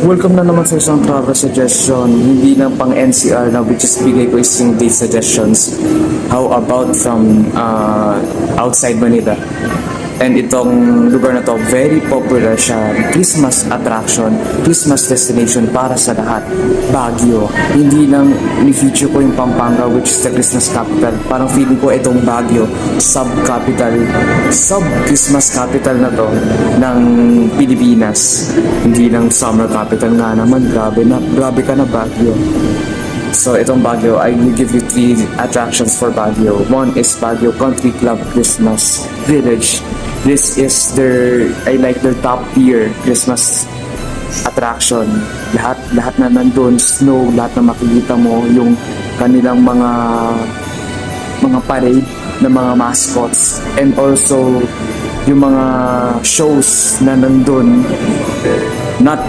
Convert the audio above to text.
Welcome na naman sa isang travel suggestion. Hindi lang pang NCR na which is bigay ko is yung date suggestions. How about from outside Manila? And itong lugar na to, very popular siya. Christmas attraction, Christmas destination para sa lahat. Baguio. Hindi lang ni-feature ko yung Pampanga which is the Christmas capital. Parang feeling ko itong Baguio, sub-capital, sub-Christmas capital na to ng Pilipinas. Hindi lang summer capital nga naman. Grabe ka na Baguio. So itong Baguio, I will give you 3 attractions for Baguio. One is Baguio Country Club Christmas Village. This is their top tier Christmas attraction. Lahat na nandun, snow, lahat na makikita mo, yung kanilang mga parade na mga mascots, and also yung mga shows na nandun, not